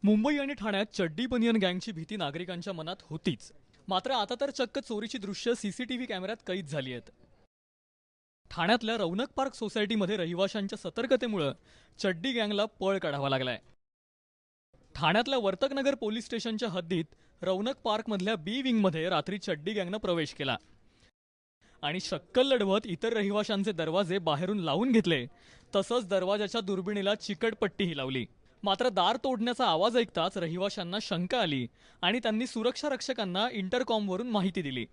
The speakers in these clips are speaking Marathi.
मुंबई आणि ठाण्यात चड्डी बनियन गँगची भीती नागरिकांच्या मनात होतीच. मात्र आता तर चक्क चोरीची दृश्य सीसीटीव्ही कॅमेऱ्यात कैद झाली आहेत. ठाण्यातल्या रौनक पार्क सोसायटीमध्ये रहिवाशांच्या सतर्कतेमुळे चड्डी गँगला पळ काढावा लागलाय. ठाण्यातल्या वर्तकनगर पोलीस स्टेशनच्या हद्दीत रौनक पार्कमधल्या बी विंगमध्ये रात्री चड्डी गँगनं प्रवेश केला आणि शक्कल लढवत इतर रहिवाशांचे दरवाजे बाहेरून लावून घेतले. तसंच दरवाजाच्या दुर्बिणीला चिकटपट्टीही लावली. मात्र दार तोडण्याचा आवाज ऐकताच रहिवाशांना शंका आली आणि त्यांनी सुरक्षा रक्षकांना इंटरकॉमवरून माहिती दिली.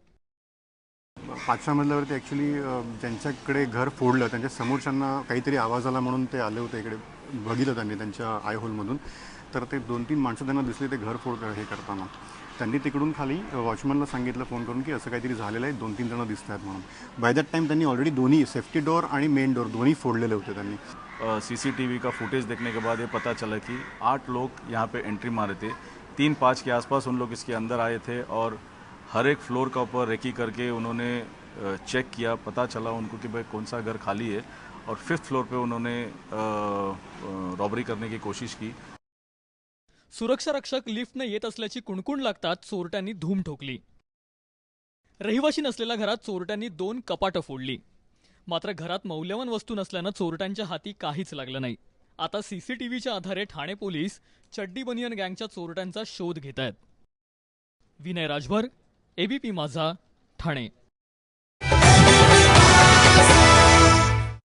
5व्या मजल्यावरती ॲक्च्युली ज्यांच्याकडे घर फोडलं त्यांच्या समोरच्यांना काहीतरी आवाज आला म्हणून ते आले होते. इकडे बघितलं त्यांनी त्यांच्या आय होलमधून, तर ते 2-3 माणसं त्यांना दिसले ते घर फोड हे करताना. त्यांनी तिकडून खाली वॉचमनला सांगितलं फोन करून की असं काहीतरी झालेलं आहे, 2-3 जण दिसत आहेत म्हणून. बाय दॅट टाईम त्यांनी ऑलरेडी दोन्ही सेफ्टी डोर आणि मेन डोर दोन्ही फोडलेले होते त्यांनी. सीसीटीवी का फुटेज देखने के बाद ये पता चला कि 8 लोग यहाँ पे एंट्री मारे थे. 3-5 के आसपास उन लोग इसके अंदर आए थे और हर एक फ्लोर का ऊपर रेकी करके उन्होंने चेक किया. पता चला उनको कि भाई कौन सा घर खाली है और 5th फ्लोर पे उन्होंने रॉबरी करने की कोशिश की. सुरक्षा रक्षक लिफ्टने येत असल्याची कुणकुण लागतात चोरट्यांनी धूम ठोकली. रहिवाशी नसलेल्या घरात चोरट्यांनी 2 कपाटं फोडली. मात्र घरात मौल्यवान वस्तू नसल्यानं चोरट्यांच्या हाती काहीच लागलं नाही. आता सीसीटीव्हीच्या आधारे ठाणे पोलीस चड्डी बनियन गँगच्या चोरट्यांचा शोध घेत आहेत. विनय राजभर, एबीपी माझा, ठाणे.